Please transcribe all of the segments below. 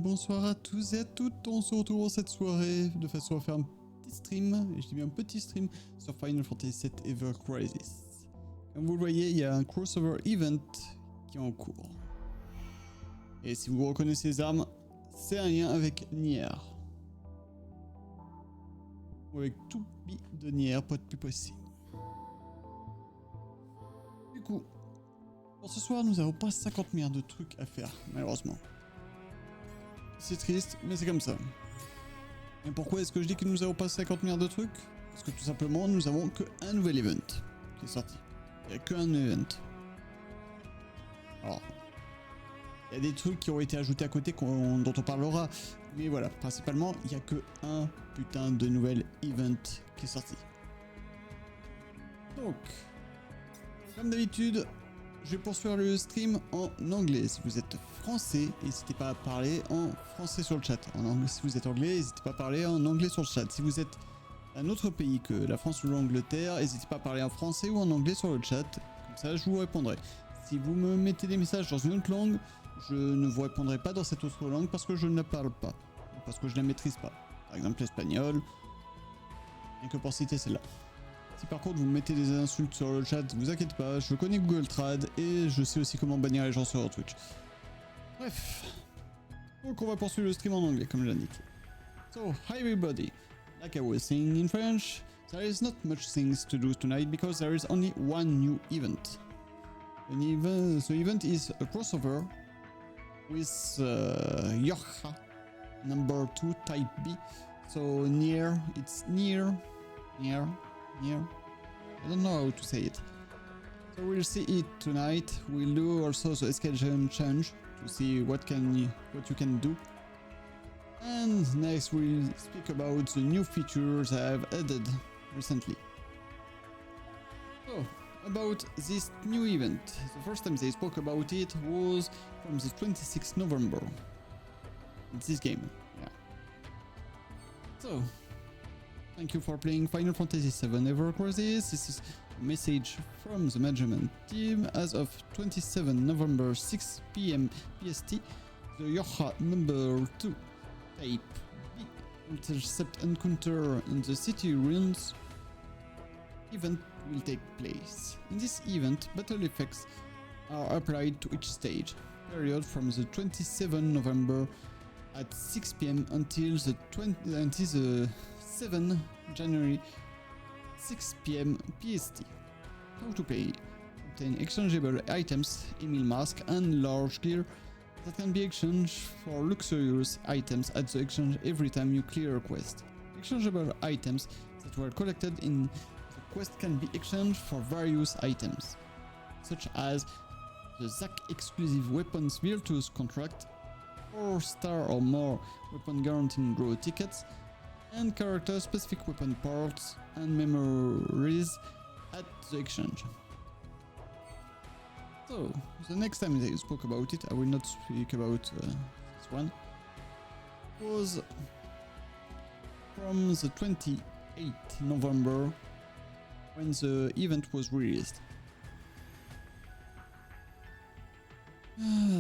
bonsoir à tous et à toutes. On se retrouve cette soirée de façon à faire un petit stream, et je dis bien un petit stream, sur Final Fantasy VII Ever Crisis. Comme vous le voyez, il y a un crossover event qui est en cours. Et si vous reconnaissez les armes, c'est un lien avec Nier. Ou avec tout de Nier pour être plus précis. Du coup, pour ce soir, nous n'avons pas 50 milliards de trucs à faire, malheureusement. C'est triste, mais c'est comme ça. Et pourquoi est-ce que je dis que nous n'avons pas 50 milliards de trucs? Parce que tout simplement, nous avons qu'un nouvel event qui est sorti. Il n'y a qu'un event. Alors, il y a des trucs qui ont été ajoutés à côté dont on parlera. Mais voilà, principalement, il n'y a que un putain de nouvel event qui est sorti. Donc, comme d'habitude, je vais poursuivre le stream en anglais. Si vous êtes français, n'hésitez pas à parler en français sur le chat. En anglais, si vous êtes anglais, n'hésitez pas à parler en anglais sur le chat. Si vous êtes un autre pays que la France ou l'Angleterre, n'hésitez pas à parler en français ou en anglais sur le chat. Comme ça, je vous répondrai. Si vous me mettez des messages dans une autre langue, je ne vous répondrai pas dans cette autre langue parce que je ne la parle pas. Parce que je ne la maîtrise pas. Par exemple, l'espagnol. Rien que pour citer celle-là. Si par contre vous mettez des insultes sur le chat, vous inquiétez pas, je connais Google Trad et je sais aussi comment bannir les gens sur Twitch. Bref. Donc on va poursuivre le stream en anglais, comme je l'indique. So, hi everybody. Like I was saying in French, there is not much things to do tonight because there is only one new event. The event is a crossover with Yorha number 2 type B. So it's near. I don't know how to say it. So we'll see it tonight. We'll do also the escalation change to see what you can do. And next we'll speak about the new features I have added recently. So, about this new event. The first time they spoke about it was from the 26th November. It's this game, yeah. So, thank you for playing Final Fantasy VII Ever Crisis. This is a message from the management team. As of 27 November 6 PM PST, the Yorha number 2 type B intercept encounter in the city ruins event will take place. In this event, battle effects are applied to each stage. Period from the 27 November at 6 PM until the 7 January 6 PM PST. How to play: obtain exchangeable items, Emil Mask and large gear that can be exchanged for luxurious items at the exchange every time you clear a quest. Exchangeable items that were collected in the quest can be exchanged for various items, such as the ZAC exclusive weapons virtuous contract, 4-star or more weapon guaranteeing grow tickets, and character-specific weapon parts and memories at the exchange. So, the next time they spoke about it, I will not speak about this one, was from the 28th November when the event was released.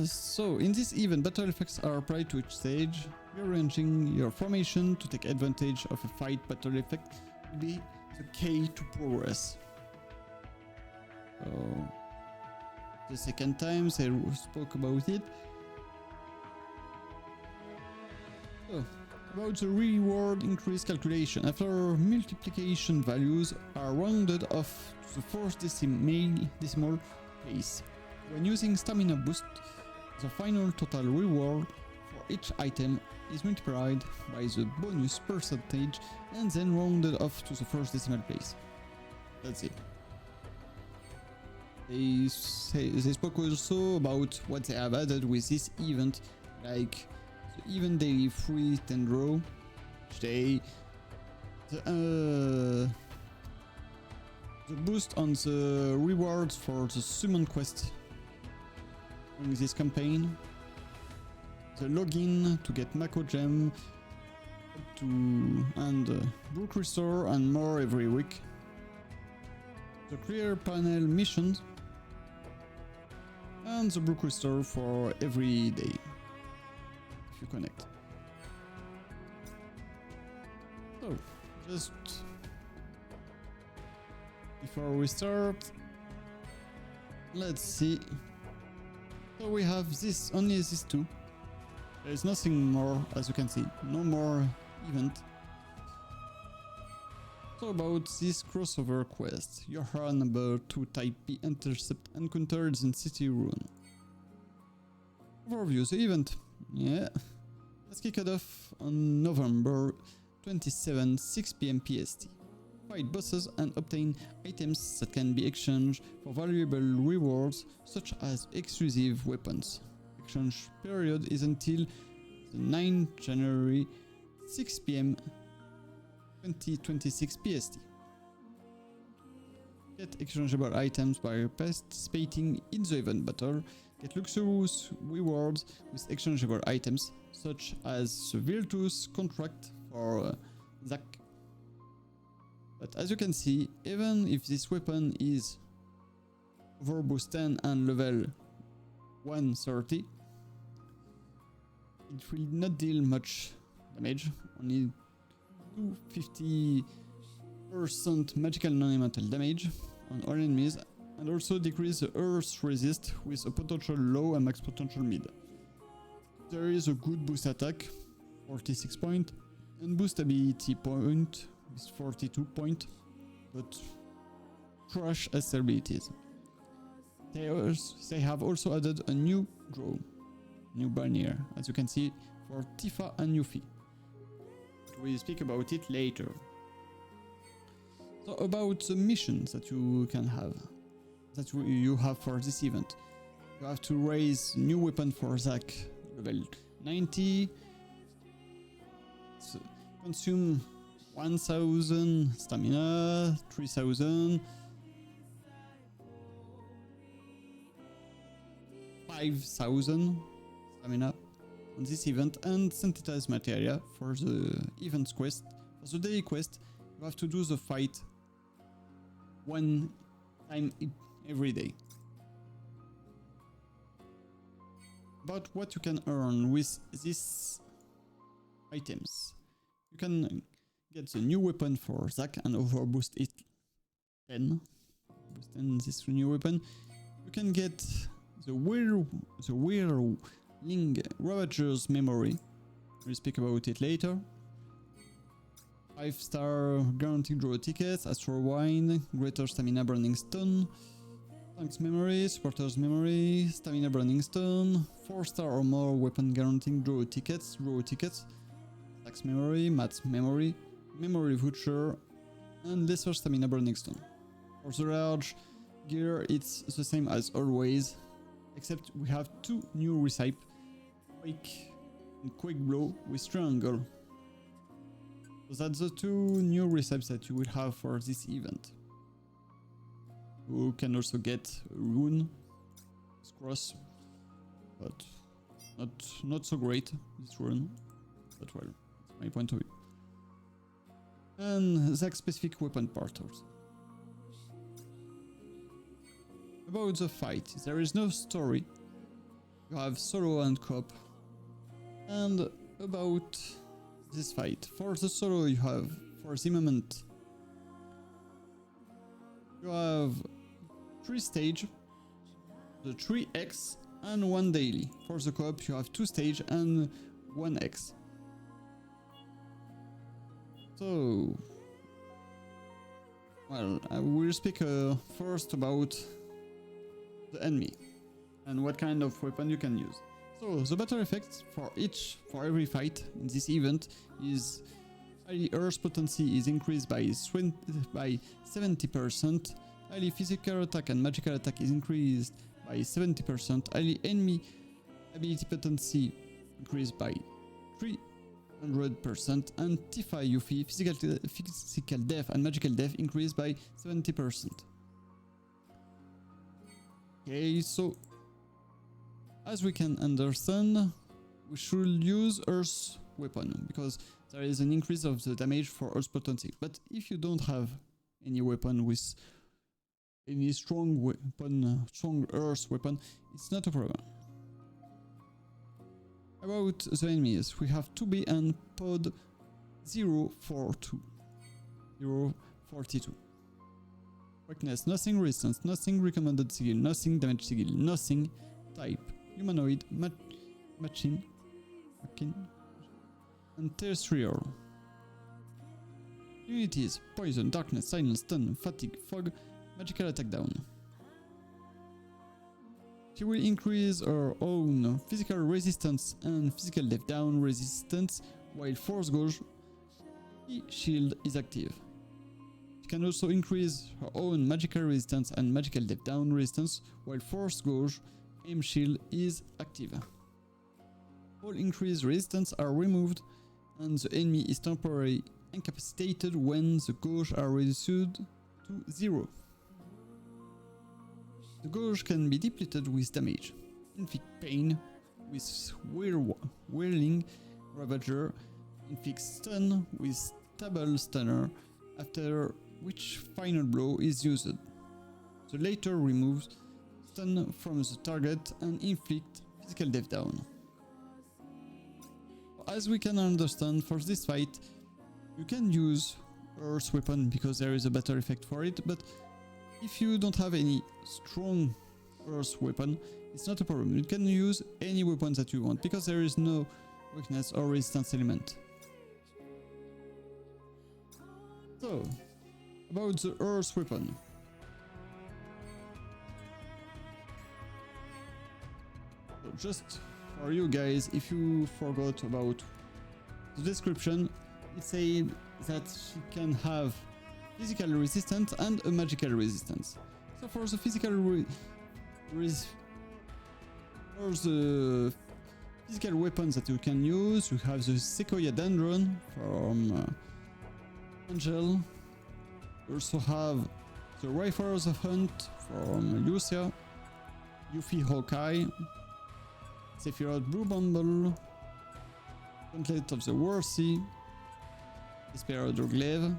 So, in this event, battle effects are applied to each stage. Rearranging your formation to take advantage of a fight battle effect will be the key to progress. So, the second time they spoke about it. So, about the reward increase calculation. After multiplication values are rounded off to the fourth decimal place. When using stamina boost, the final total reward for each item is multiplied by the bonus percentage and then rounded off to the first decimal place. That's it. They spoke also about what they have added with this event, like the event daily free 10 draw, the boost on the rewards for the summon quest during this campaign, the login to get Mako Gem and Brook Restore and more every week, the clear panel missions, and the Brook Restore for every day. you connect. So, just before we start, let's see. So we have this, only these two. There is nothing more, as you can see. No more event. So about this crossover quest. You are number 2 type B intercept encounters in City Ruin. Overview the event. Yeah. Let's kick it off on November 27, 6 PM PST. Fight bosses and obtain items that can be exchanged for valuable rewards such as exclusive weapons. Exchange period is until the 9th January 6 PM 2026 PST. Get exchangeable items by participating in the event battle. Get luxurious rewards with exchangeable items such as the Virtus contract for Zack. But as you can see, even if this weapon is overboost 10 and level 130, it will not deal much damage, only 250% magical non-elemental damage on all enemies, and also decrease the earth resist with a potential low and max potential mid. There is a good boost attack, 46 point, and boost ability point with 42 point, but trash as abilities. They have also added a new draw, new banner, as you can see, for Tifa and Yuffie. We'll speak about it later. So about the missions that you can have, that you have for this event. You have to raise new weapon for Zack, level 90, so consume 1000 stamina, 3000, 5000 stamina on this event, and synthesize materia for the event quest. For the daily quest, you have to do the fight one time every day. About what you can earn with these items. You can get the new weapon for Zack and overboost it 10. Boost 10 this new weapon. You can get the Whirling Ravager's memory. We'll speak about it later. 5-star guaranteed draw tickets, Astral Wine, Greater Stamina Burning Stone, Tank's Memory, Supporter's Memory, Stamina Burning Stone, 4-star or more weapon guaranteed draw tickets, Tank's Memory, Matt's Memory, Memory Voucher, and Lesser Stamina Burning Stone. For the large gear, it's the same as always, except we have 2 new recipes, Quake and Quake Blow with Triangle. So that's the 2 new recipes that you will have for this event. You can also get a rune, cross, but not so great, this rune, but well, that's my point of view. And Zack specific weapon part also. About the fight, there is no story. You have solo and co-op. And about this fight, for the solo you have, for the moment, you have 3 stages, the 3x and 1 daily. For the co-op you have 2 stages and 1x. So, well, I will speak first about the enemy and what kind of weapon you can use. So the battle effects for every fight in this event is ally earth potency is increased by 70%, ally physical attack and magical attack is increased by 70%, ally enemy ability potency increased by 300%, and Tifa Yuffie physical def and magical def increased by 70%. Okay, so as we can understand, we should use Earth weapon because there is an increase of the damage for Earth potency. But if you don't have any weapon with any strong weapon, strong Earth weapon, it's not a problem. About the enemies, we have 2B and pod 042. 042. Weakness, nothing. Resistance, nothing. Recommended sigil, nothing. Damage sigil, nothing. Type, humanoid, machine, and terrestrial. Unities, poison, darkness, silence, stun, fatigue, fog, magical attack down. She will increase her own physical resistance and physical death down resistance while force gauge shield is active. She can also increase her own magical resistance and magical death down resistance while force gauge aim shield is active. All increased resistance are removed and the enemy is temporarily incapacitated when the gauge are reduced to 0. The gauge can be depleted with damage, inflict pain with whirling ravager, inflict stun with stable stunner, after which final blow is used. The latter removes stun from the target and inflict physical death down. As we can understand, for this fight you can use Earth weapon because there is a better effect for it, but if you don't have any strong Earth weapon, it's not a problem. You can use any weapon that you want because there is no weakness or resistance element. So, about the Earth weapon. So just for you guys, if you forgot about the description, it says that she can have physical resistance and a magical resistance. So for the physical physical weapons that you can use, you have the Sequoia Dendron from Angel. You also have the Rifles of Hunt from Lucia, Yuffie Hawkeye, Sephiroth Blue Bumble, Gauntlet of the Worthy, Desperado Glaive,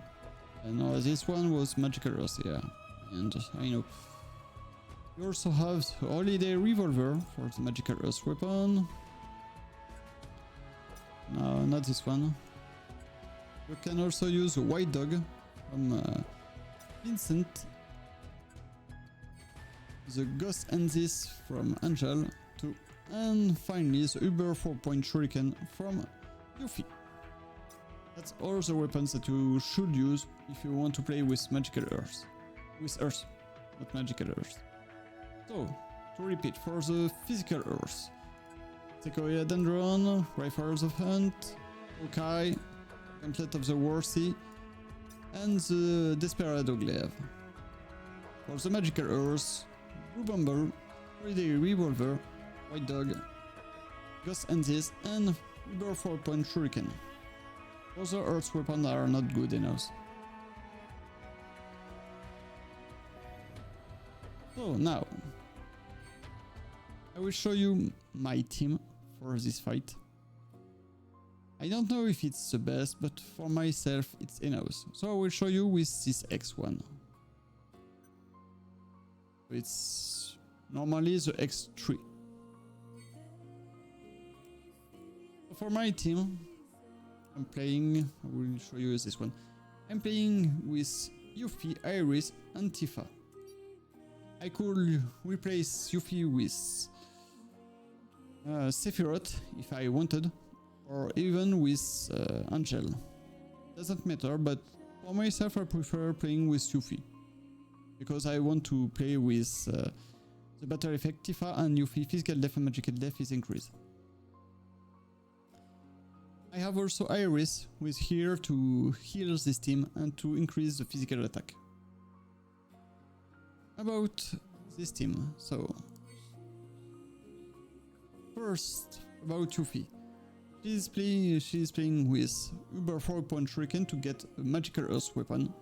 and this one was Magical Earth, yeah, and I know. You also have the Holiday Revolver for the Magical Earth weapon. No, not this one. You can also use the White Dog from Vincent, the Ghost Anzis from Angel too, and finally the Uber 4-point Shuriken from Yuffie. That's all the weapons that you should use if you want to play with Magical Earth. With Earth, not Magical Earth. So, to repeat, for the physical Earth, Sequoia Dendron, Rifles of Hunt, Hawkeye, Gauntlet of the Worthy, and the Desperado Glaive. For the Magical Earth, Blue Bumble, Holiday Revolver, White Dog, Ghost Anzis, and Uber 4-point Shuriken. Other Earth weapons are not good enough. So now, I will show you my team for this fight. I don't know if it's the best, but for myself it's enough. So I will show you with this X1. It's normally the X3. For my team, I'm playing, I will show you this one. I'm playing with Yuffie, Iris, and Tifa. I could replace Yuffie with Sephiroth if I wanted, or even with Angel. Doesn't matter, but for myself I prefer playing with Yuffie, because I want to play with the better effect Tifa and Yuffie. Physical death and magical death is increased. I have also Iris, who is here to heal this team and to increase the physical attack. About this team, so first about Yuffie. She's playing with Uber 4-point Shuriken to get a magical Earth weapon.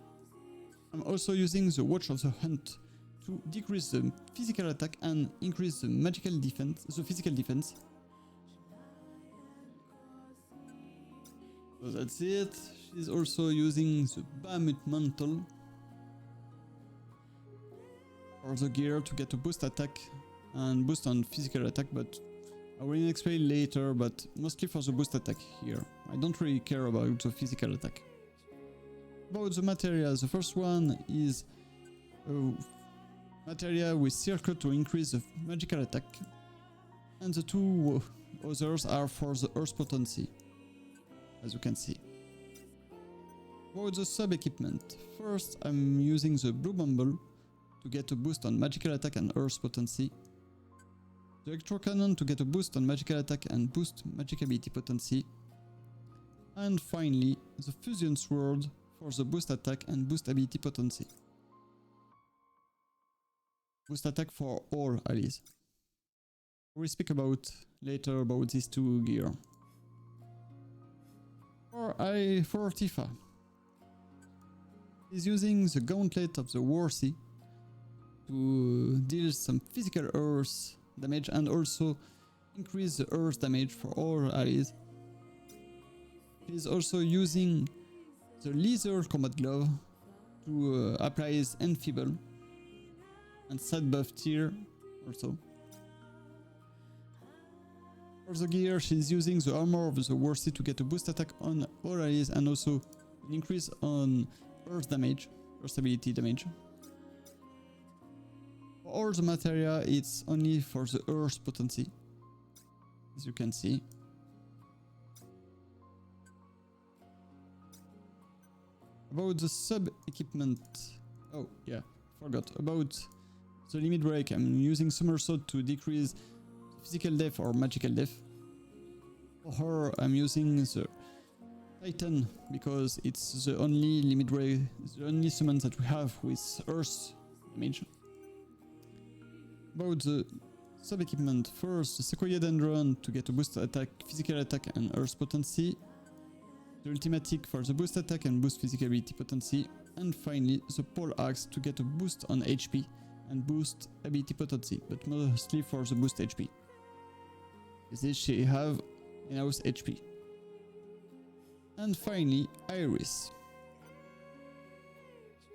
I'm also using the Watch of the Hunt to decrease the physical attack and increase the magical defense, the physical defense. So that's it. She's also using the Bahamut Mantle for the gear to get a boost attack and boost on physical attack, but I will explain later, but mostly for the boost attack here. I don't really care about the physical attack. About the materia, the first one is materia with circle to increase the magical attack, and the two others are for the earth potency, as you can see. About the sub-equipment, first I'm using the blue bumble to get a boost on magical attack and earth potency, the electro cannon to get a boost on magical attack and boost magic ability potency, and finally the fusion sword for the boost attack and boost ability potency. Boost attack for all allies. We'll speak about later about these two gear. For Tifa, is using the gauntlet of the Warsi to deal some physical earth damage and also increase the earth damage for all allies. He's also using the leather combat glove to apply his enfeeble and side buff tier also. For the gear, she's using the armor of the Warsi to get a boost attack on all allies and also an increase on earth damage, earth ability damage. For all the materia, it's only for the earth potency, as you can see. About the sub-equipment, oh yeah, forgot. About the limit break, I'm using somersault to decrease physical death or magical death. For her, I'm using the Titan because it's the only limit break, the only summon that we have with earth damage. About the sub-equipment, first the Sequoia Dendron to get a boost attack, physical attack and earth potency, the Ultimatic for the boost attack and boost physical ability potency, and finally the Pole Axe to get a boost on HP and boost ability potency, but mostly for the boost HP. This she have in-house HP. And finally, Iris.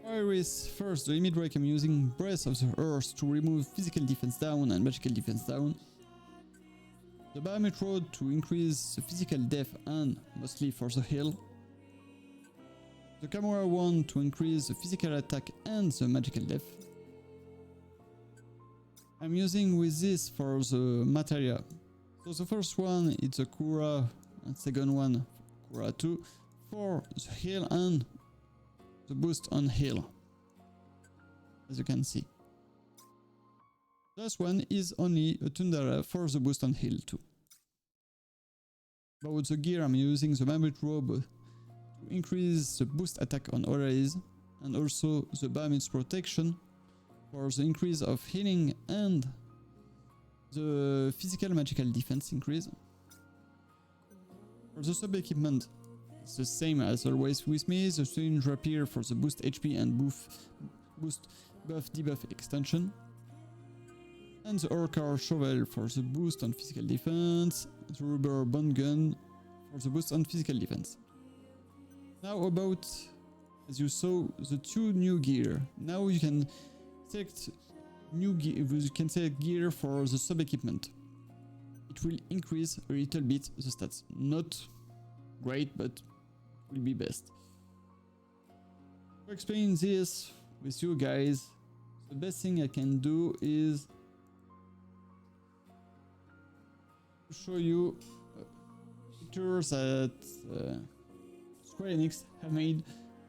Iris, first the limit break, I'm using Breath of the Earth to remove physical defense down and magical defense down. The Bahamut Road to increase the physical death and mostly for the heal. The Camera one to increase the physical attack and the magical death. I'm using with this for the materia. So the first one is the Kura, and second one Kura 2 for the heal and the boost on heal, as you can see. Last one is only a Tundra for the boost on heal too. About the gear, I'm using the Bahamut Robe to increase the boost attack on all allies and also the Bahamut's protection for the increase of healing and the physical magical defense increase. For the sub-equipment, it's the same as always with me, the Strange Rapier for the boost HP and boost buff debuff extension, and the Orcar Shovel for the boost on physical defense, the Rubber Bond Gun for the boost on physical defense. Now about, as you saw, the two new gear. Now you can select new gear, you can select gear for the sub-equipment. It will increase a little bit the stats. Not great, but will be best. To explain this with you guys, the best thing I can do is to show you pictures that Square Enix have made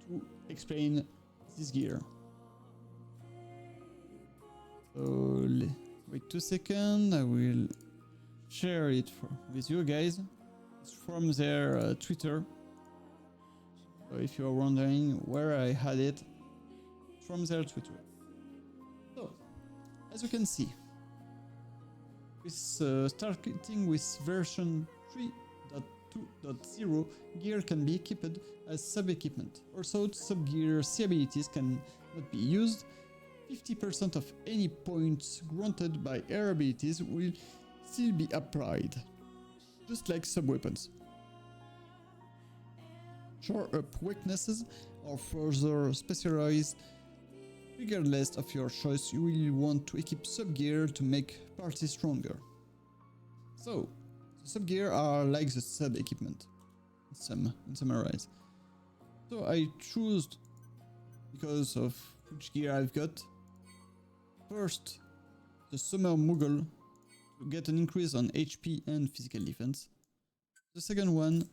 to explain this gear. So wait 2 seconds, I will share it with you guys. It's from their Twitter. So if you are wondering where I had it, from their Twitter. So, as you can see, with starting with version 3.2.0, gear can be equipped as sub-equipment. Also, sub-gear C abilities can not be used. 50% of any points granted by air abilities will still be applied, just like sub-weapons. Shore up weaknesses or further specialized. Regardless of your choice, you will want to equip sub-gear to make party stronger. So, the sub-gear are like the sub-equipment, in summarize. So I choose, because of which gear I've got, first, the Summer Moogle to get an increase on HP and physical defense. The second one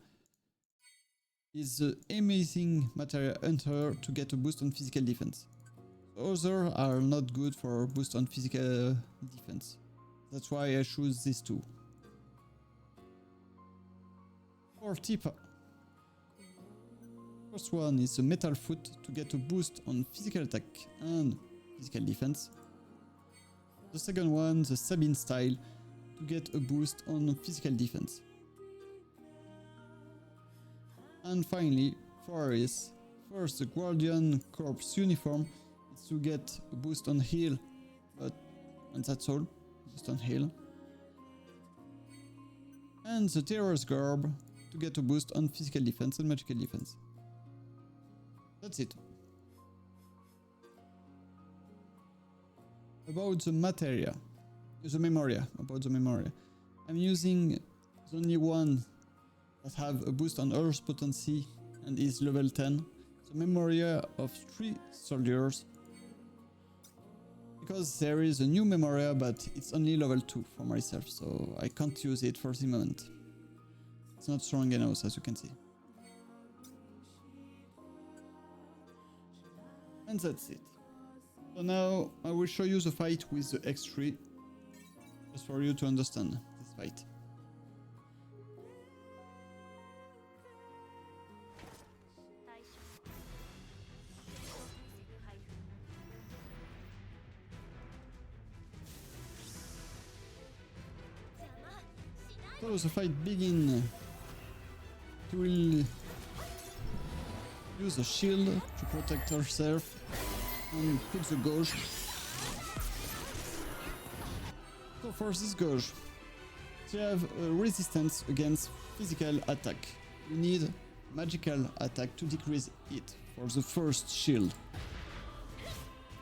is the Amazing Material Hunter to get a boost on physical defense. The others are not good for boost on physical defense. That's why I choose these two. For tip, first one is the Metal Foot to get a boost on physical attack and physical defense. The second one, the Sabine Style, to get a boost on physical defense. And finally, for Aris, first the Guardian Corps uniform is to get a boost on heal, and that's all, boost on heal. And the Terror's Garb to get a boost on physical defense and magical defense. That's it. About the materia, about the memoria. I'm using the only one that have a boost on Earth potency and is level 10. The memoria of 3 soldiers. Because there is a new memoria, but it's only level 2 for myself, so I can't use it for the moment. It's not strong enough, as you can see. And that's it. So now I will show you the fight with the X3, just for you to understand this fight. So the fight begins. He will use a shield to protect herself and put the gauge. So for this gauge, to have a resistance against physical attack, you need magical attack to decrease it for the first shield.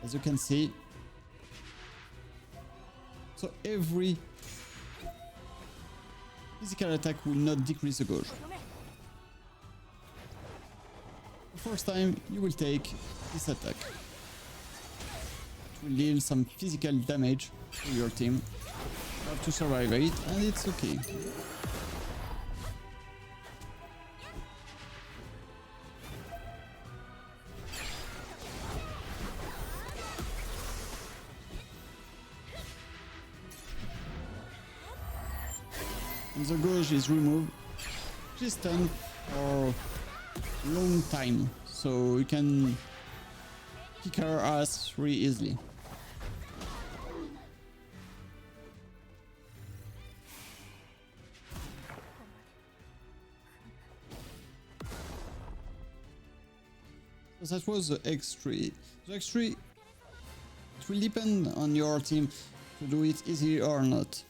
As you can see, so every physical attack will not decrease the gauge. The first time you will take this attack. It will deal some physical damage to your team. You have to survive it, and it's okay. And the gauge is removed. She's stunned for a long time, so you can kick her ass really easily. So that was the X3. The X3, it will depend on your team to do it easy or not.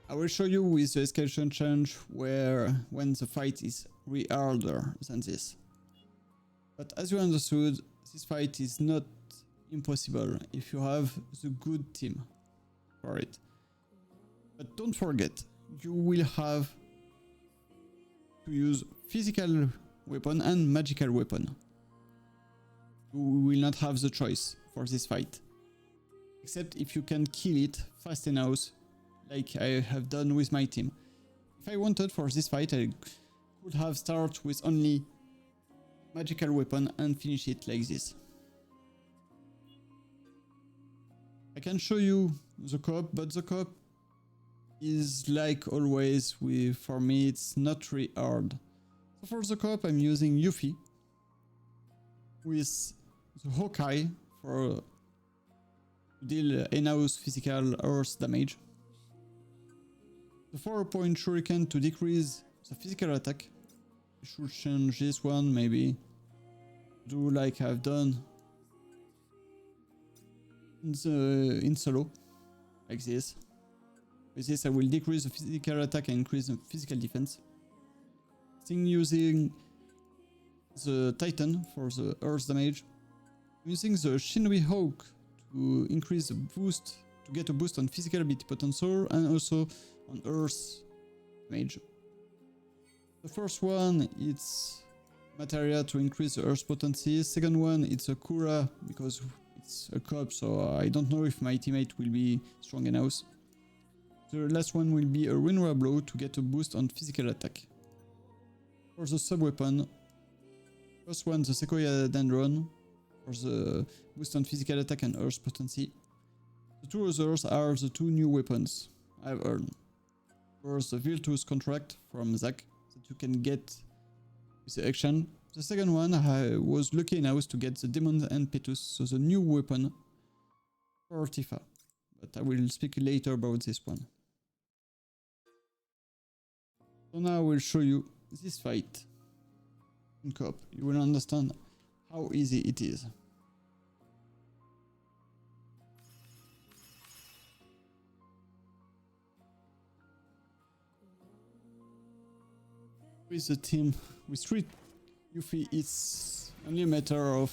I will show you with the escalation challenge when the fight is really harder than this. But as you understood, this fight is not impossible if you have the good team for it. But don't forget, you will have to use physical weapon and magical weapon. You will not have the choice for this fight. Except if you can kill it fast enough, like I have done with my team. If I wanted for this fight, I could have started with only magical weapon and finish it like this. I can show you the co-op, but the co-op is like always for me it's not really hard. So for the co-op I'm using Yuffie with the Hawkeye for deal in-house physical earth damage. The 4-point shuriken to decrease the physical attack. I should change this one, maybe do like I've done in solo, like this. With this I will decrease the physical attack and increase the physical defense. Still using the Titan for the earth damage. I'm using the Shinui Hawk to increase the boost to get a boost on physical ability potential and also on Earth damage. The first one, it's Materia to increase the Earth potency. Second one, it's a Kura because it's a cop, so I don't know if my teammate will be strong enough. The last one will be a Rinra Blow to get a boost on physical attack. For the sub-weapon, first one, the Sequoia Dendron, for the boost on physical attack and Earth potency. The two others are the two new weapons I've earned. First, the Virtuous Contract from Zack that you can get with the action. The second one, I was lucky enough to get the Demon Impetus, so the new weapon for Tifa. But I will speak later about this one. So now I will show you this fight in co-op. You will understand how easy it is. With the team, with 3 Yuffie, it's only a matter of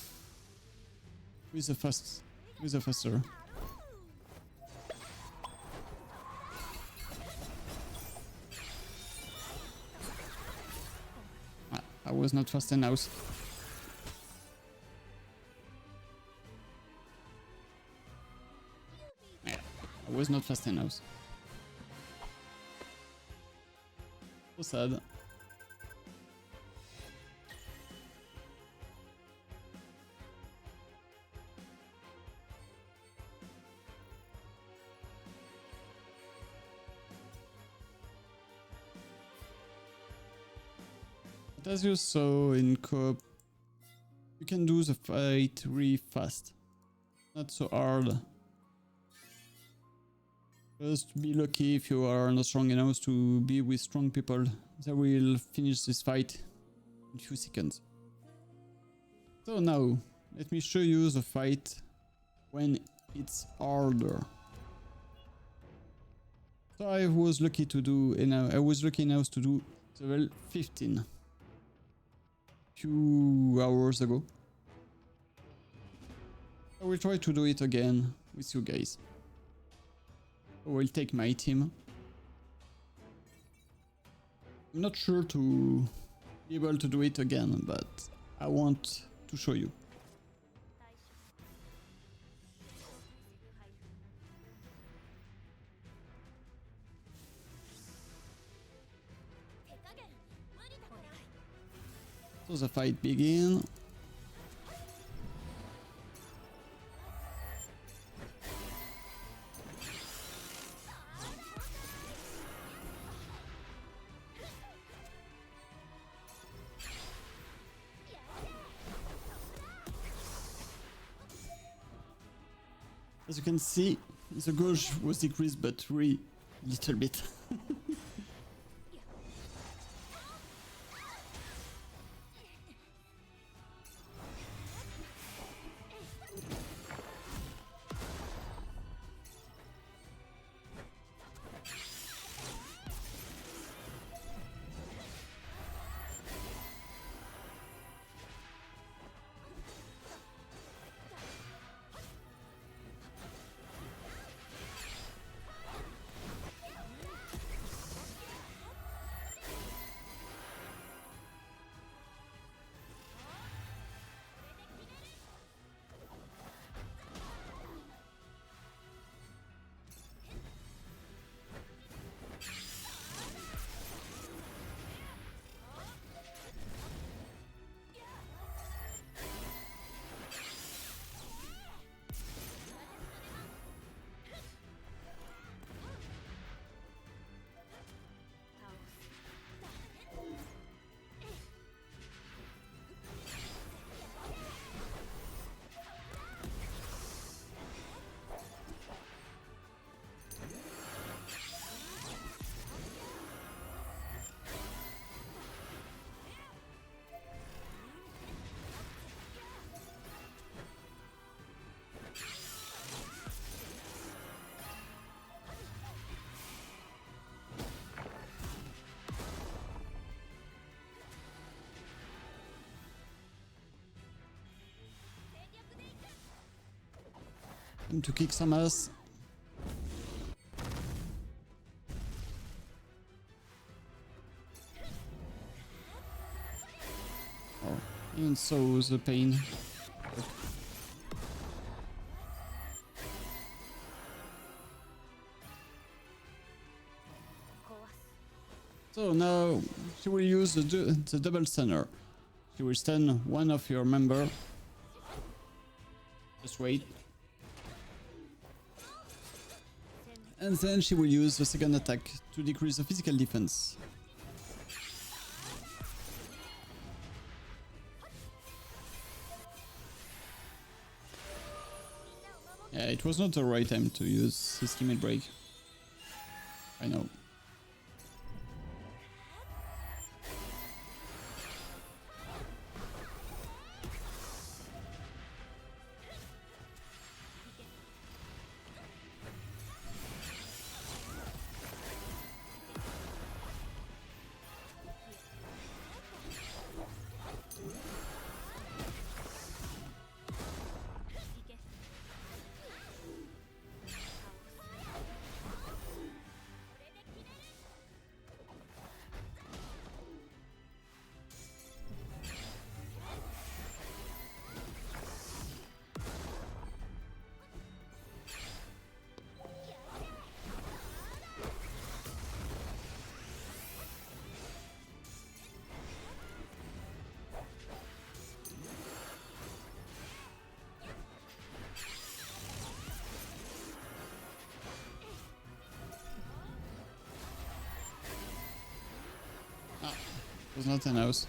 with the faster. I was not fast enough. Yeah, I was not fast enough. So sad. But as you saw in co-op, you can do the fight really fast. Not so hard. Just be lucky if you are not strong enough to be with strong people. They will finish this fight in a few seconds. So now, let me show you the fight when it's harder. So I was lucky enough to do level 15 few hours ago. I will try to do it again with you guys. I will take my team. I'm not sure to be able to do it again, but I want to show you. So the fight begins. As you can see, the gauge was decreased, but really little bit. To kick some ass. Even so, the pain. So now she will use the double stunner. She will stun one of your member. Just wait. And then she will use the second attack to decrease the physical defense. Yeah, it was not the right time to use his teammate break. I know. It was not a house.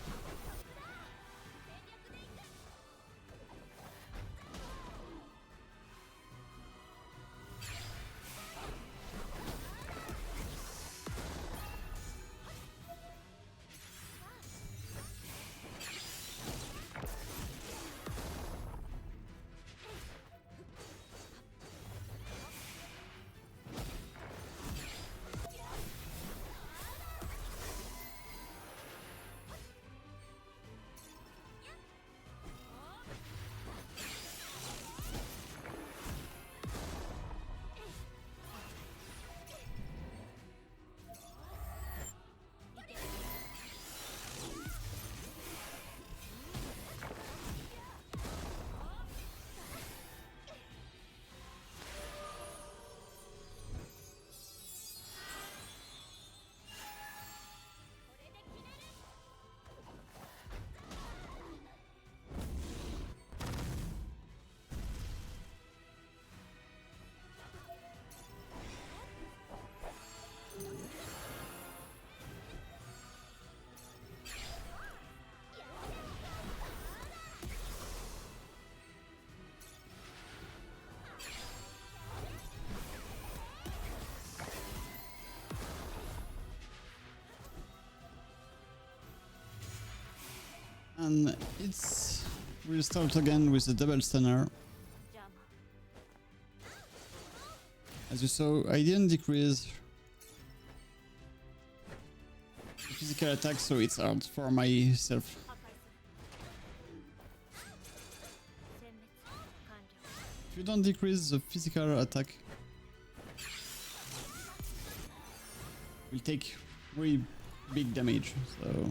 And we'll start again with the double stunner. As you saw, I didn't decrease the physical attack, so it's hard for myself. If you don't decrease the physical attack, will take very big damage, so...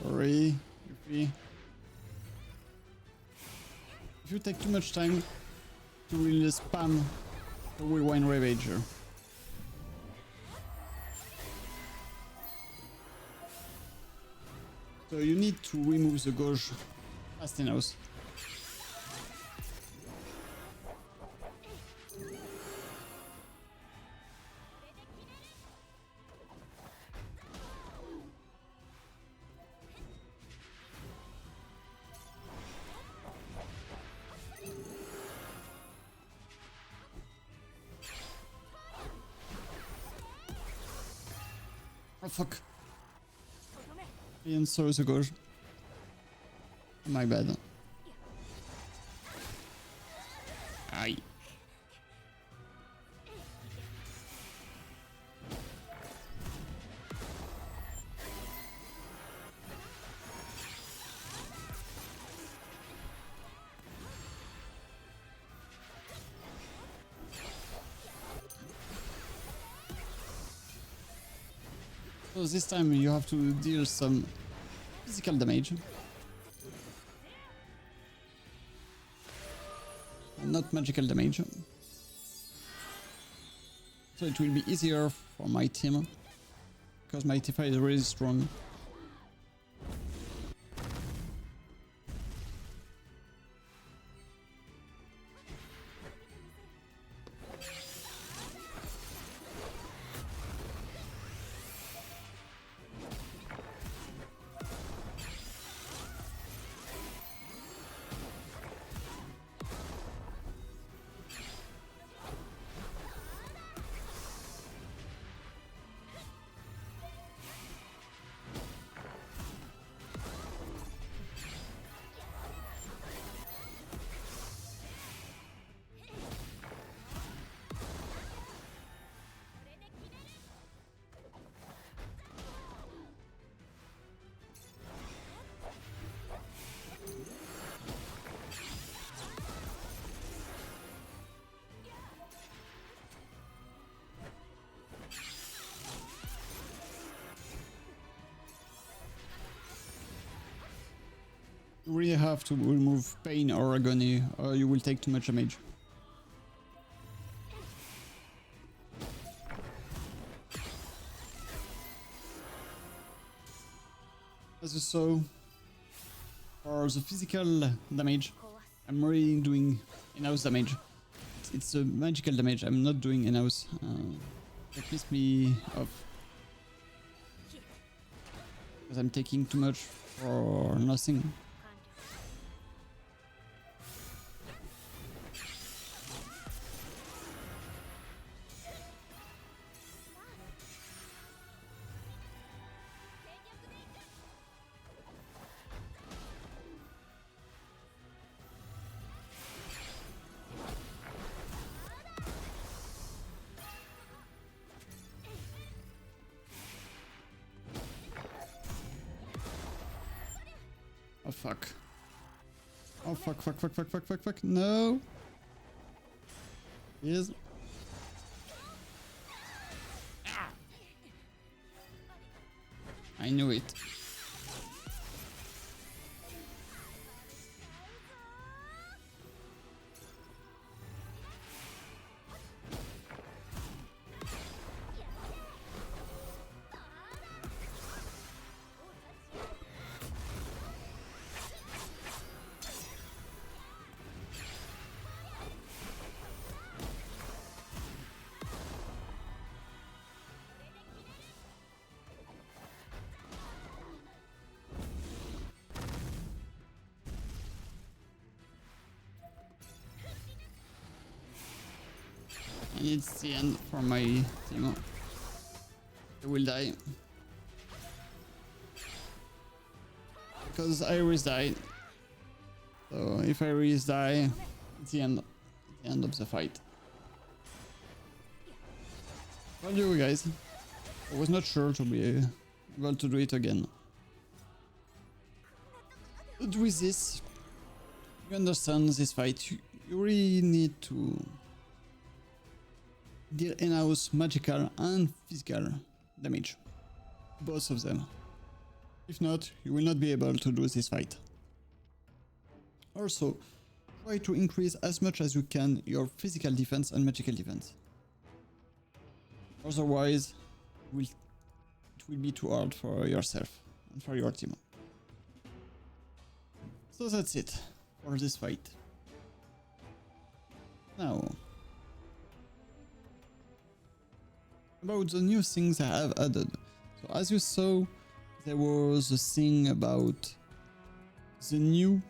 Sorry, if you take too much time to really spam the Rewind Ravager. So you need to remove the gauge fast enough. Oh fuck. And sorry, so gosh. My bad. Aye. So this time you have to deal some physical damage. Not magical damage. So it will be easier for my team. Because my Tifa is really strong. You really have to remove pain or agony, or you will take too much damage. As you saw, for the physical damage, I'm really doing in-house damage. It's a magical damage, I'm not doing in-house. That pissed me off. Because I'm taking too much for nothing. Oh fuck. Oh fuck, no! Yes. I knew it. And it's the end for my team. They will die. Because Iris died. So if Iris die, it's the end of the fight. Well, you guys, I was not sure to be able to do it again. But with this, you understand this fight, you really need to deal in-house magical and physical damage. Both of them. If not, you will not be able to do this fight. Also, try to increase as much as you can your physical defense and magical defense. Otherwise, it will be too hard for yourself and for your team. So that's it for this fight. Now, about the new things I have added. So as you saw, there was a thing about the new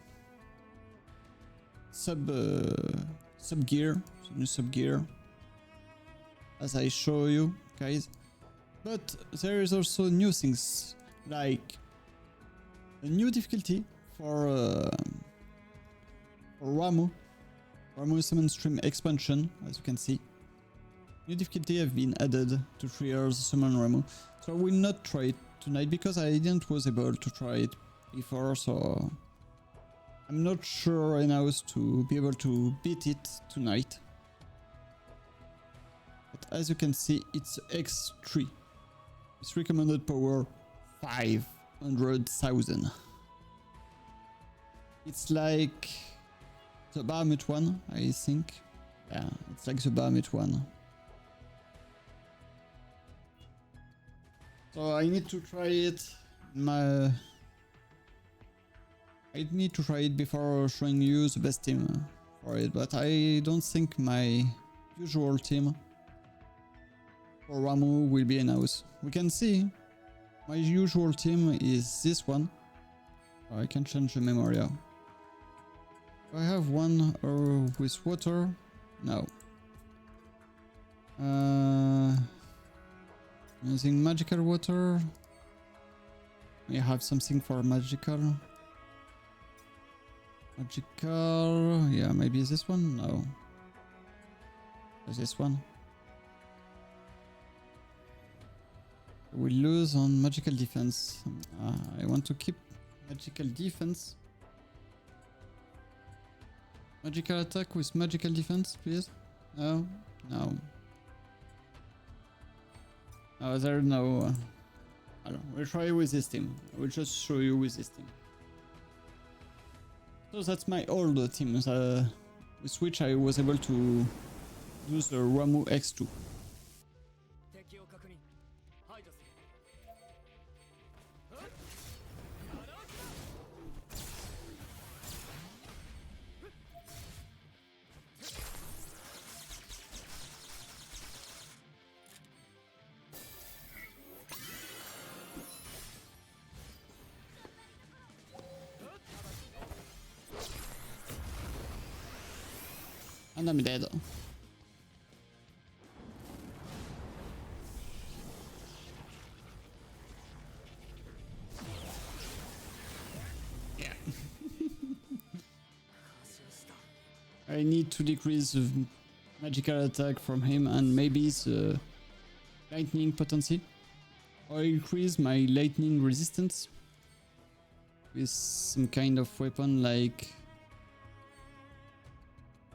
sub gear, as I show you guys. But there is also new things like a new difficulty for Ramu. Ramu Summon Stream expansion, as you can see. New difficulty have been added to 3 years Summon Ramu. So I will not try it tonight because I didn't was able to try it before, so I'm not sure enough to be able to beat it tonight. But as you can see, it's X3. Its recommended power 500,000. It's like the Bahamut one, I think. Yeah, it's like the Bahamut one. So I need to try it. I need to try it before showing you the best team for it, but I don't think my usual team for Ramu will be enough. We can see my usual team is this one. I can change the memory. Do I have one with water? No. Using magical water. I have something for magical. Magical, yeah, maybe this one? No. This one. We lose on magical defense. I want to keep magical defense. Magical attack with magical defense, please. No, no. Oh, there no. I don't know. We'll try with this team. I will just show you with this team. So that's my old team, with which I was able to use the Ramu X2. And I'm dead. Yeah. I need to decrease the magical attack from him and maybe the lightning potency. Or increase my lightning resistance with some kind of weapon like...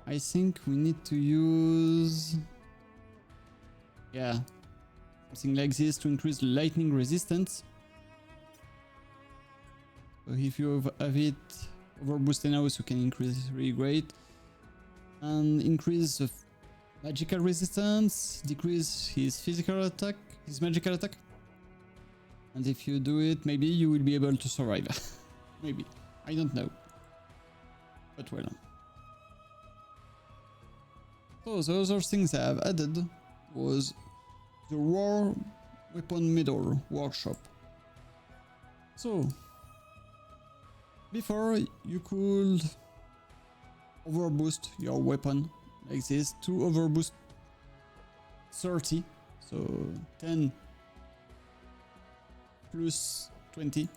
I think we need to use... yeah, something like this to increase the lightning resistance. So if you have it overboosted now, so you can increase it really great. And increase the magical resistance, decrease his physical attack, his magical attack. And if you do it, maybe you will be able to survive. Maybe. I don't know. But well. So the other things I have added was the War Weapon Medal Workshop. So, before you could overboost your weapon like this to overboost 30, so 10 plus 20,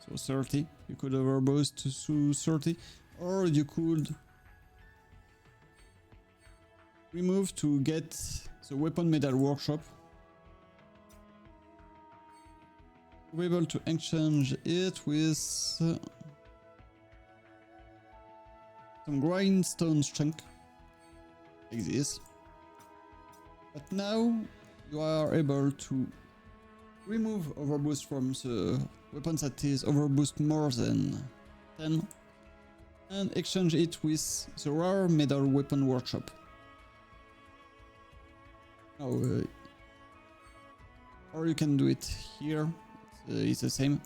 so 30, you could overboost to 30, or you could remove to get the Weapon Medal Workshop. We're able to exchange it with some grindstone chunk, like this. But now you are able to remove overboost from the weapons that is overboost more than 10 and exchange it with the Rare Medal Weapon Workshop. Or you can do it here, it's the same,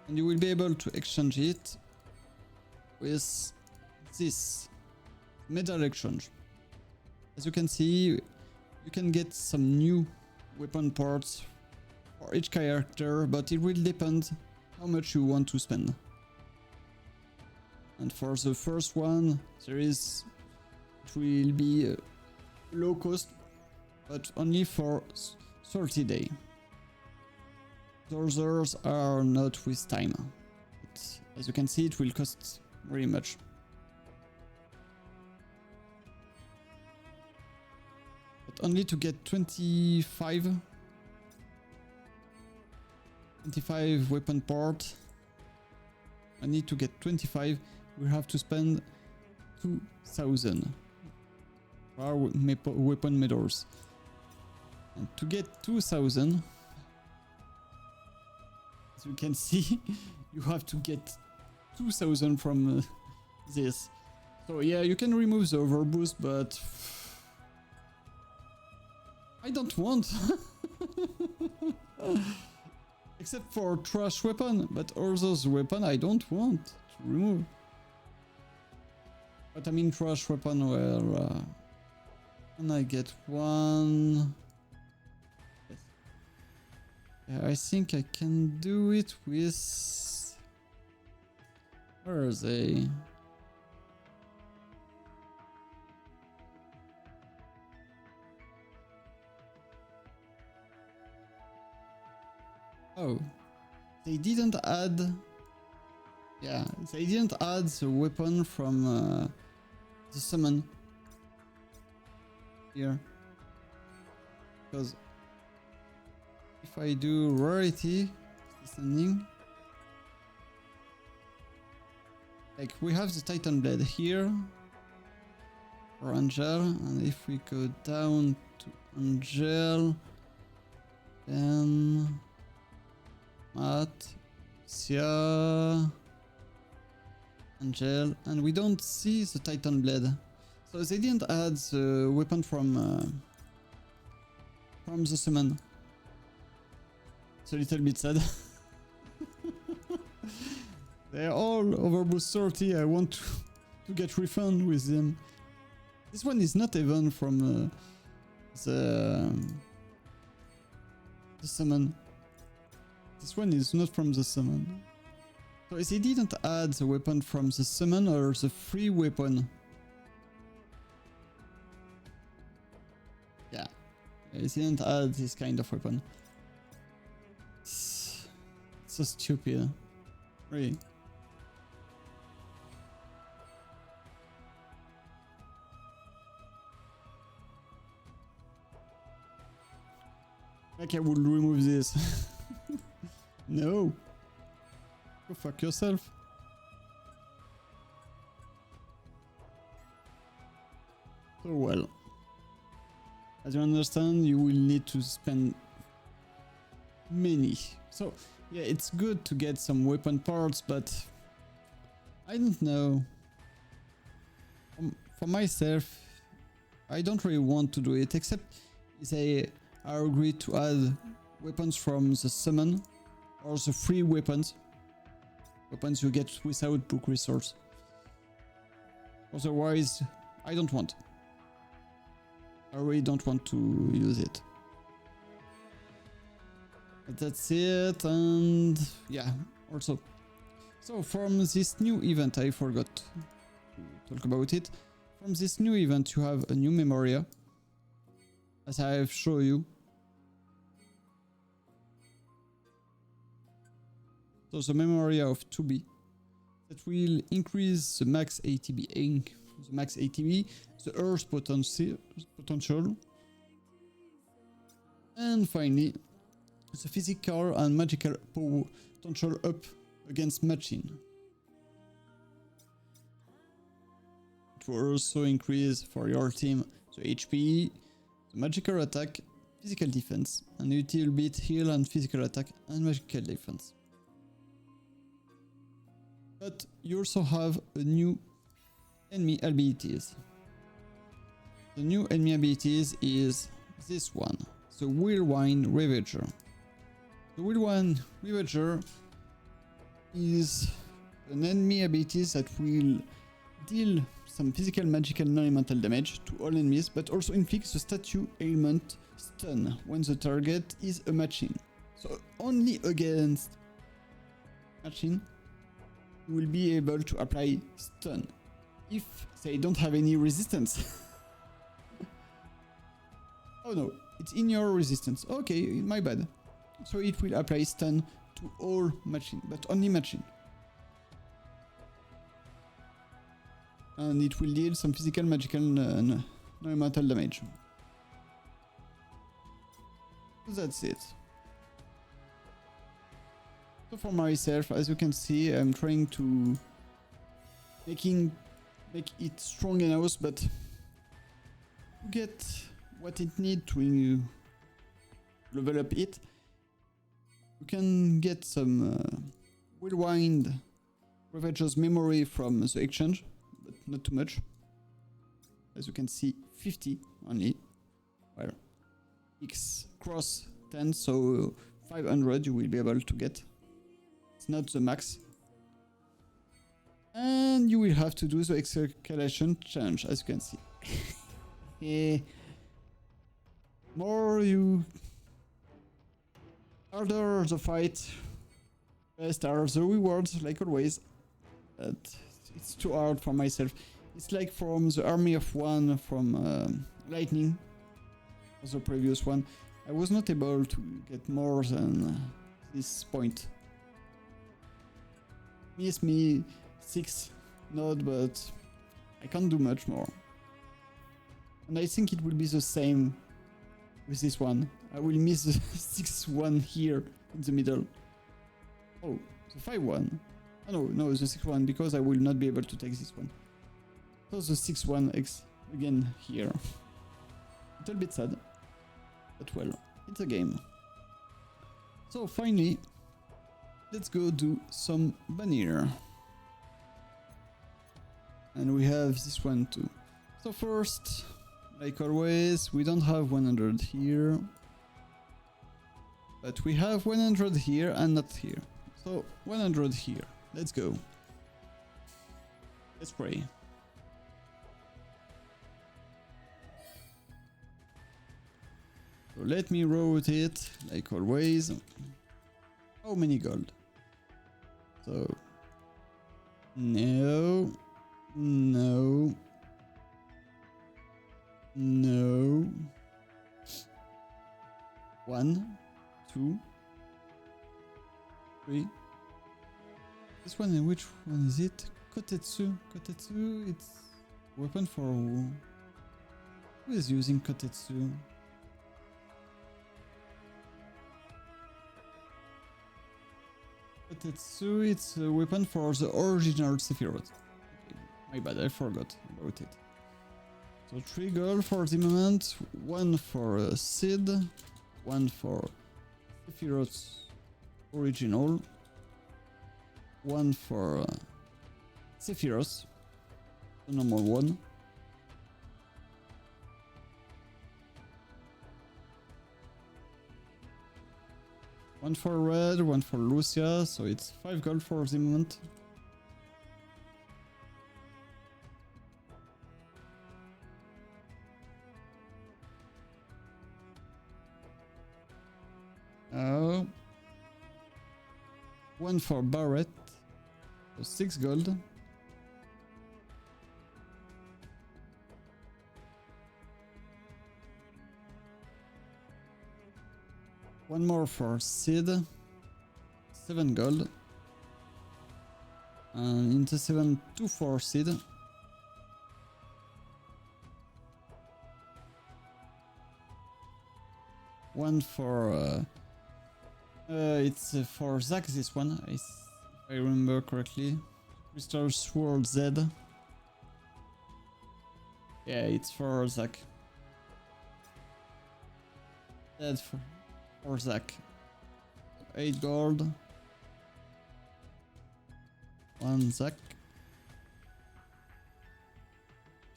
and you will be able to exchange it with this medal exchange. As you can see, you can get some new weapon parts for each character, but it will depend how much you want to spend. And for the first one, it will be low cost, but only for 30 days. The others are not with time. But As you can see, it will cost really much. But only to get 25 weapon part. I need to get 25. We have to spend 2,000 for our weapon medals. And to get 2,000, as you can see, you have to get 2,000 from this. So yeah, you can remove the overboost, but I don't want. Except for trash weapon, but all those weapon I don't want to remove. But I mean trash weapon where and I get one. Yes. Yeah, I think I can do it with. Where are they? Oh, they didn't add. Yeah, they didn't add the weapon from the summon here. Because if I do rarity descending, like we have the Titan Blade here for Angel, and if we go down to Angel, then Matt, Sia, Angel, and we don't see the Titan Blade. So they didn't add the weapon from the summon. It's a little bit sad. They're all over boost 30. I want to get refund with them. This one is not even from the summon. This one is not from the summon. So they didn't add the weapon from the summon or the free weapon. Yeah, they didn't add this kind of weapon. It's so stupid. Really. Like I would remove this. No. Go fuck yourself. So well. As you understand, you will need to spend many. So yeah, it's good to get some weapon parts, but I don't know. For myself, I don't really want to do it, except they are agreed to add weapons from the summon or the free weapons. Weapons you get without book resource. Otherwise, I don't want. I really don't want to use it. But that's it, and yeah, also. So from this new event, I forgot to talk about it. From this new event, you have a new Memoria, as I have shown you. So the Memoria of 2B that will increase the max ATB, the Earth potential, and finally the physical and magical potential up against machine. It will also increase for your team the HP, the magical attack, physical defense, and a little bit heal and physical attack and magical defense. But you also have a new enemy abilities. The new enemy abilities is this one, the Whirlwind Ravager. The Whirlwind Ravager is an enemy ability that will deal some physical, magical, non-elemental damage to all enemies, but also inflicts the statue ailment stun when the target is a machine. So only against machine you will be able to apply stun if they don't have any resistance. Oh no, it's in your resistance. Okay, my bad. So it will apply stun to all machine, but only machine. and it will deal some physical, magical, non-elemental damage. So that's it. So for myself, as you can see, I'm trying to make it strong enough, but to get what it needs to level up it, you can get some Whirlwind Ravager's memory from the exchange, but not too much. As you can see, 50 only. Well, X cross 10, so 500 you will be able to get. It's not the max. And you will have to do the escalation challenge, as you can see. More you... harder the fight, best are the rewards, like always. But it's too hard for myself. It's like from the army of one from Lightning, the previous one. I was not able to get more than this point. Miss me 6 node, but I can't do much more. And I think it will be the same with this one. I will miss the 6-1 here in the middle. Oh, the 5-1. Oh no, the 6-1, because I will not be able to take this one. So the 6-1 X again here. A little bit sad, but well, it's a game. So finally, let's go do some banner. And we have this one too. So first, like always, we don't have 100 here. But we have 100 here and not here. So 100 here. Let's go. Let's pray. So let me rotate like always. How many gold? So no, no, no. 1, 2, 3. This one, and which one is it? Kotetsu. Kotetsu, it's weapon for who? Who is using Kotetsu? Kotetsu, it's a weapon for the original Sephiroth. Okay, my bad, I forgot about it. So 3 gold for the moment, 1 for Sid, 1 for Sephiroth's original, 1 for Sephiroth, the normal one. One for Red, 1 for Lucia, so it's 5 gold for the moment. Oh. 1 for Barret, so 6 gold. One more for Sid, 7 gold. And into 7, 2 for Sid. One for it's for Zack, this one, if I remember correctly. Crystal Sword Z. Yeah, it's for Zack. That's for Zack. 8 gold. 1 Zack.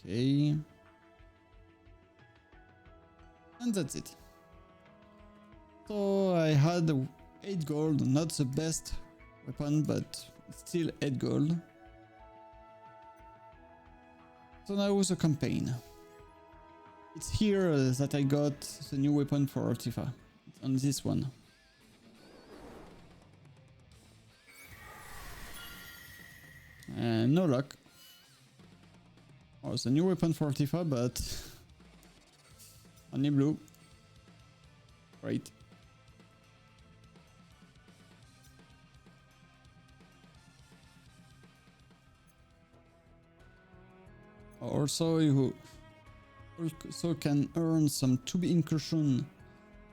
Okay. And that's it. So I had 8 gold, not the best weapon, but still 8 gold. So now the campaign. It's here that I got the new weapon for Tifa. It's on this one. And no luck. Oh, it's a new weapon for Tifa, but only blue. Right. Also, you also can earn some to be incursion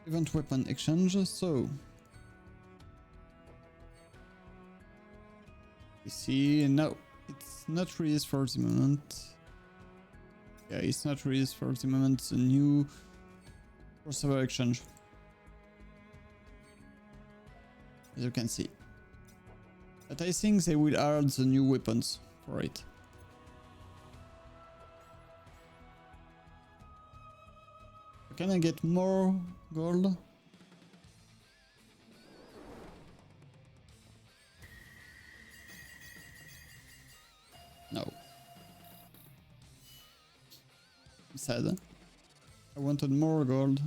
event weapon exchange. So you see, no, it's not released for the moment. Yeah, it's not released for the moment. The new crossover exchange, as you can see. But I think they will add the new weapons for it. Can I get more gold? No. I'm sad. I wanted more gold.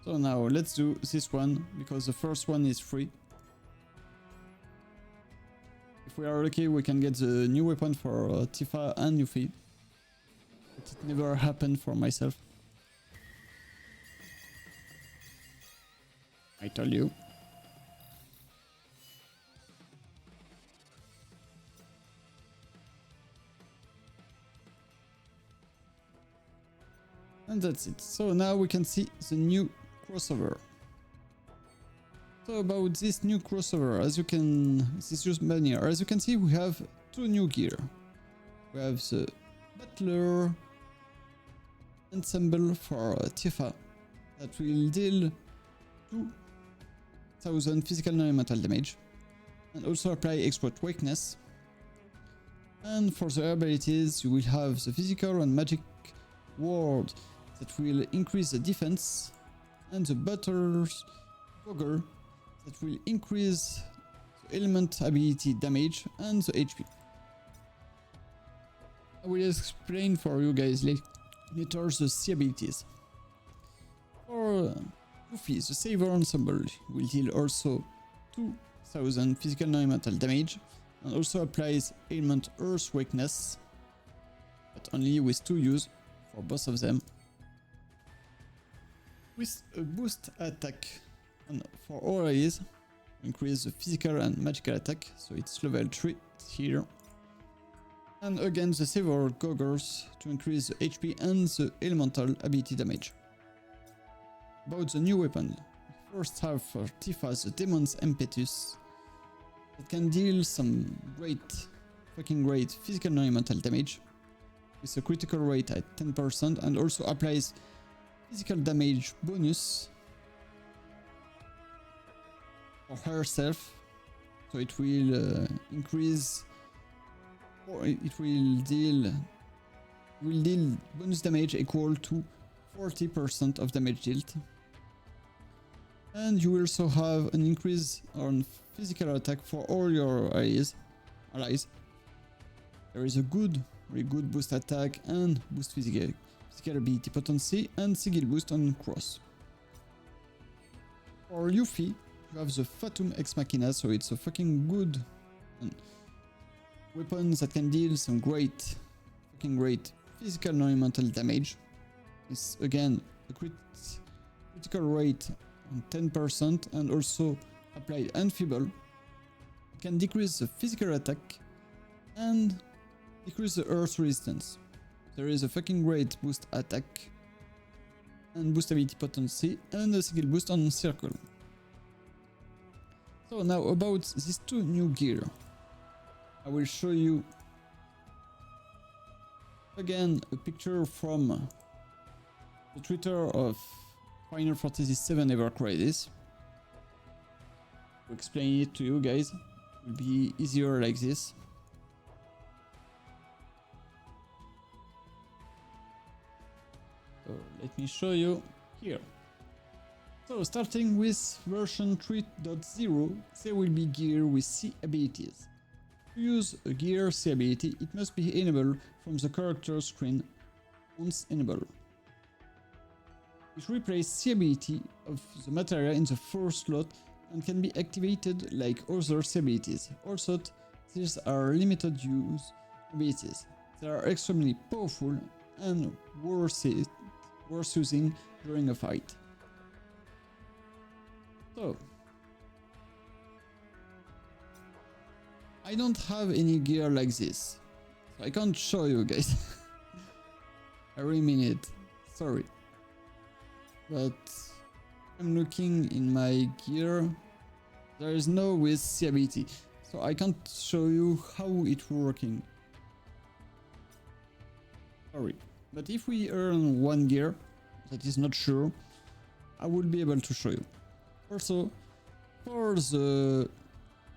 So now let's do this one because the first one is free. If we are lucky, we can get the new weapon for Tifa and Yuffie. But it never happened for myself. I told you. And that's it. So now we can see the new crossover. So about this new crossover, as you can see, we have two new gear. We have the Battler ensemble for Tifa that will deal 2000 physical non-elemental damage and also apply exploit weakness. And for the abilities, you will have the physical and magic ward that will increase the defense, and the Butter's Goggle that will increase the element ability damage and the HP. I will explain for you guys later the C abilities. For Yuffie, the Saver Ensemble will deal also 2000 physical non-elemental damage and also applies element Earth weakness, but only with 2 use for both of them. With a boost attack for all allies, increase the physical and magical attack, so it's level 3 here. And again the Saver Goggles to increase the HP and the elemental ability damage. About the new weapon, we first have for Tifa the Demon's Impetus that can deal some fucking great physical non-elemental damage with a critical rate at 10% and also applies physical damage bonus for herself, so it will increase, or it will deal bonus damage equal to 40% of damage dealt. And you also have an increase on physical attack for all your allies. There is a very good boost attack and boost physical ability potency and sigil boost on cross. For Yuffie, you have the Fatum Ex Machina, so it's a fucking good weapon that can deal some great physical non-elemental damage. It's again a critical rate on 10% and also applied Enfeeble. It can decrease the physical attack and decrease the earth resistance. There is a fucking great boost attack and boost ability potency and a skill boost on circle. So now about these two new gear. I will show you again a picture from the Twitter of Final Fantasy VII Ever Crisis. To explain it to you guys, it will be easier like this. So let me show you here. So starting with version 3.0, there will be gear with C abilities. To use a gear C ability, it must be enabled from the character screen once enabled. It replaces C ability of the material in the first slot and can be activated like other C abilities. Also, these are limited use abilities. They are extremely powerful and worth using during a fight. So I don't have any gear like this, so I can't show you guys. I really mean it. Sorry. But I'm looking in my gear. There is no with C ability, so I can't show you how it's working. Sorry. But if we earn one gear, that is not sure, I will be able to show you. Also, for the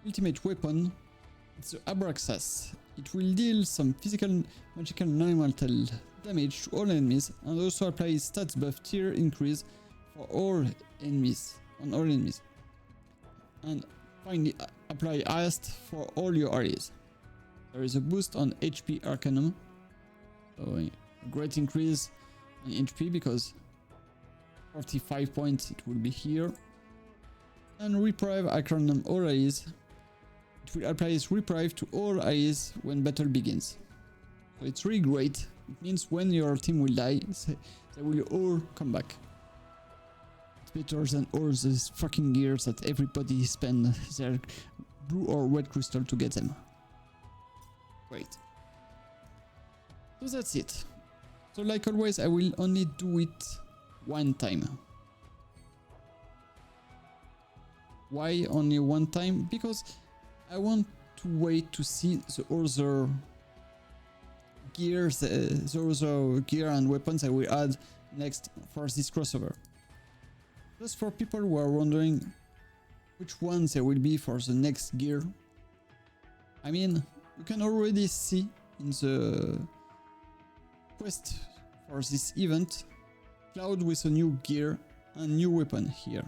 ultimate weapon, it's the Abraxas. It will deal some physical, magical, non-mortal damage to all enemies and also applies stats buff tier increase for all enemies, on all enemies. And finally apply highest for all your allies. There is a boost on HP Arcanum, so a great increase in HP because 45 points it will be here. And Reprieve Arcanum all allies. It will apply Reprieve to all allies when battle begins. So it's really great. It means when your team will die, they will all come back. It's better than all these fucking gears that everybody spend their blue or red crystal to get them. Great. So that's it. So like always, I will only do it one time. Why only one time? Because I want to wait to see the other gears, the other gear and weapons I will add next for this crossover. Just for people who are wondering which ones there will be for the next gear. I mean, you can already see in the quest for this event, Cloud with a new gear and new weapon here.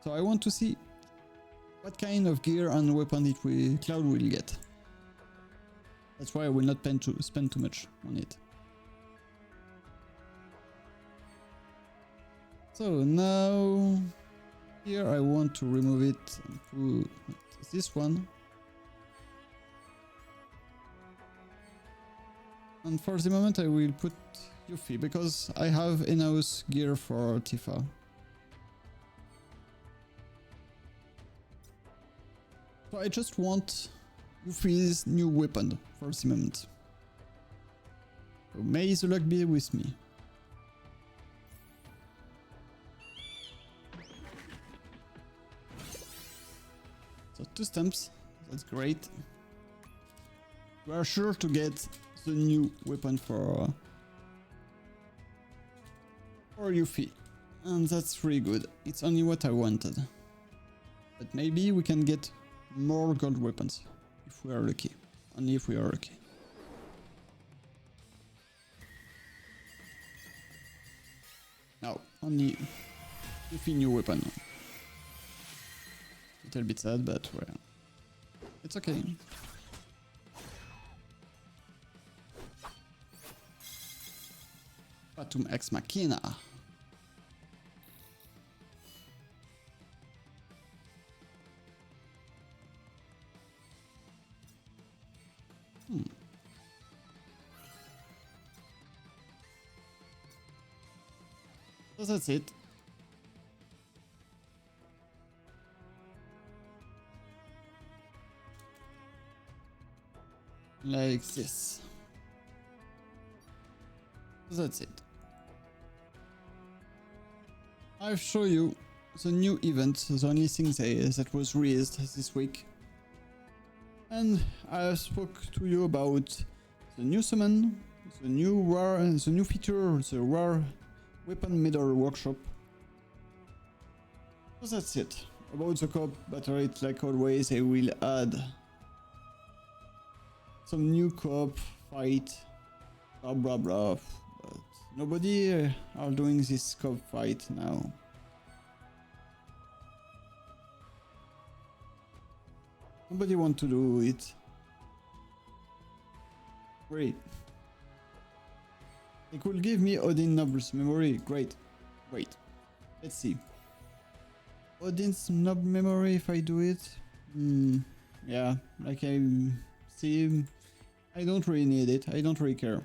So I want to see what kind of gear and weapon Cloud will get. That's why I will not spend too much on it. So now here I want to remove it and put this one. And for the moment I will put Yuffie because I have in-house gear for Tifa. So I just want Yuffie's new weapon for the moment. So may the luck be with me. So 2 stamps, that's great. We are sure to get the new weapon for Yuffie. And that's really good. It's only what I wanted. But maybe we can get more gold weapons if we are lucky. Only if we are lucky. No, only Yuffie new weapon. Little bit sad, but well, it's okay. Fatum Ex Machina. So that's it. Like this. So that's it. I'll show you the new event, the only thing that was released this week. And I spoke to you about the new summon, the new rare, the new feature, the rare weapon medal workshop. So that's it. About the co-op battle, like always, I will add some new co-op fight, blah blah blah. But nobody are doing this co-op fight now. Nobody want to do it. Great. It will give me Odin Noble's memory. Great. Wait. Let's see. Odin's Noble memory if I do it. Yeah, like I see. I don't really need it. I don't really care.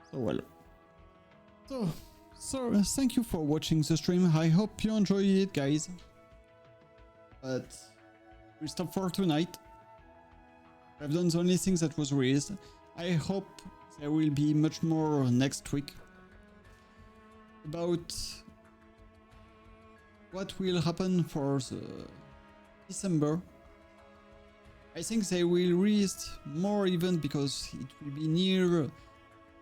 So well. So thank you for watching the stream. I hope you enjoyed it, guys. But we'll stop for tonight. I've done the only thing that was released. I hope there will be much more next week about what will happen for the December. I think they will release more events because it will be near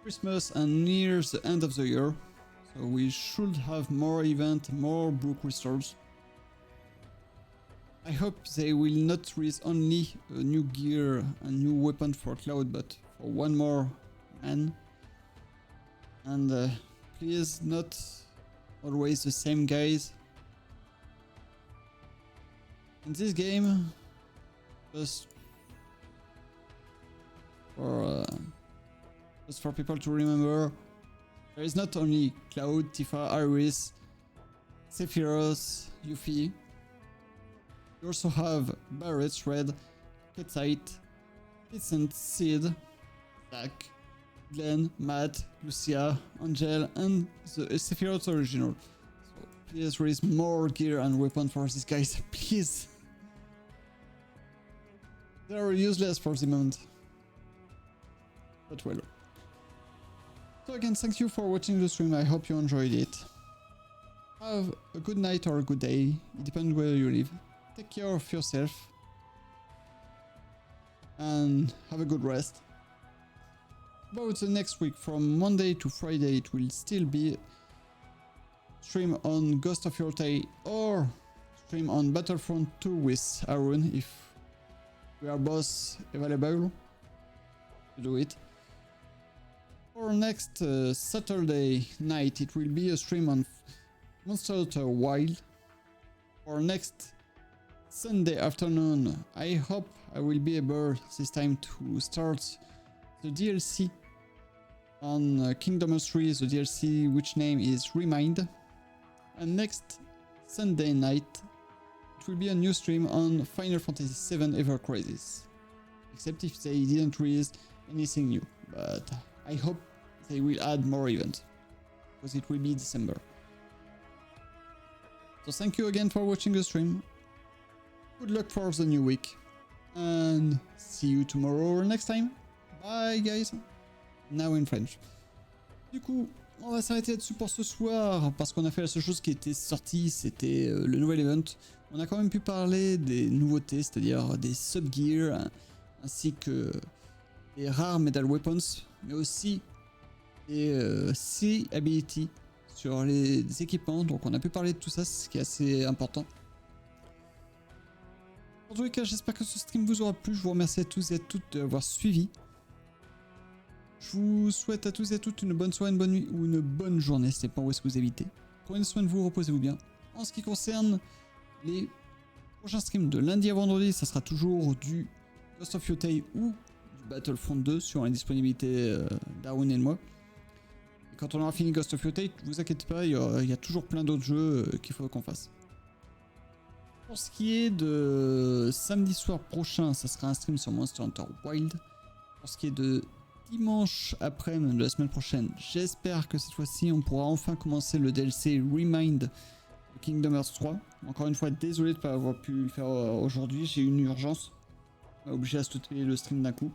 Christmas and near the end of the year. So we should have more events, more book restores. I hope they will not release only a new gear and new weapon for Cloud, but for one more man. And please, not always the same guys. In this game, just for people to remember, there is not only Cloud, Tifa, Iris, Sephiroth, Yuffie. You also have Barret, Red, Ketite, Vincent, Sid, Zack, Glenn, Matt, Lucia, Angel, and the Sephiroth original. So please release more gear and weapons for these guys, please. They are useless for the moment. But well. So again, thank you for watching the stream. I hope you enjoyed it. Have a good night or a good day. It depends where you live. Take care of yourself. And have a good rest. About the next week, from Monday to Friday, it will still be stream on Ghost of Yotei or stream on Battlefront 2 with Aaron if we are both available to do it. For next Saturday night, it will be a stream on Monster Hunter Wild. For next Sunday afternoon, I hope I will be able this time to start the DLC on Kingdom Hearts 3, the DLC which name is Remind. And next Sunday night, it will be a new stream on Final Fantasy VII Ever Crisis. Except if they didn't release anything new, but I hope they will add more events, because it will be December. So thank you again for watching the stream. Good luck for the new week, and see you tomorrow or next time. Bye guys. Now in French. Du coup, on va s'arrêter là-dessus pour ce soir, parce qu'on a fait la seule chose qui était sortie, c'était le nouvel event. On a quand même pu parler des nouveautés, c'est-à-dire des sub-gears, ainsi que des rares Medal Weapons, mais aussi des C-Ability sur les équipements. Donc on a pu parler de tout ça, ce qui est assez important. En tous les cas, j'espère que ce stream vous aura plu. Je vous remercie à tous et à toutes d'avoir suivi. Je vous souhaite à tous et à toutes une bonne soirée, une bonne nuit ou une bonne journée. Ça dépend où est-ce que vous habitez. Prenez soin de vous, reposez-vous bien. En ce qui concerne les prochains streams de lundi à vendredi, ça sera toujours du Ghost of Yotei ou du Battlefront 2 sur la disponibilité d'Arun et de moi. Et quand on aura fini Ghost of Yotei, ne vous inquiétez pas, il y a toujours plein d'autres jeux qu'il faut qu'on fasse. Pour ce qui est de samedi soir prochain, ça sera un stream sur Monster Hunter Wild. Pour ce qui est de dimanche après-midi de la semaine prochaine, j'espère que cette fois-ci on pourra enfin commencer le DLC Remind de Kingdom Hearts 3. Encore une fois, désolé de ne pas avoir pu le faire aujourd'hui, j'ai eu une urgence. On m'a obligé à stopper le stream d'un coup.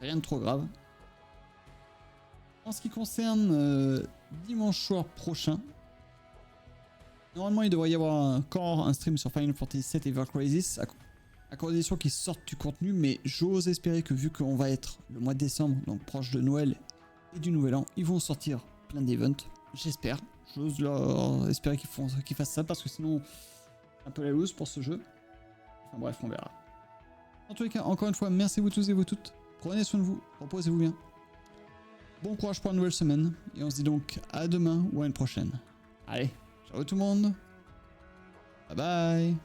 Rien de trop grave. En ce qui concerne dimanche soir prochain, normalement il devrait y avoir encore un stream sur Final Fantasy VII Ever Crisis, à condition qu'ils sortent du contenu, mais j'ose espérer que vu qu'on va être le mois de décembre, donc proche de Noël et du Nouvel An, ils vont sortir plein d'events, j'espère. J'ose leur espérer qu'ils fassent ça, parce que sinon un peu la loose pour ce jeu. Enfin bref, on verra. En tous les cas, encore une fois, merci à vous tous et vous toutes. Prenez soin de vous, reposez-vous bien. Bon courage pour la nouvelle semaine, et on se dit donc à demain ou à une prochaine. Allez, ciao tout le monde. Bye bye.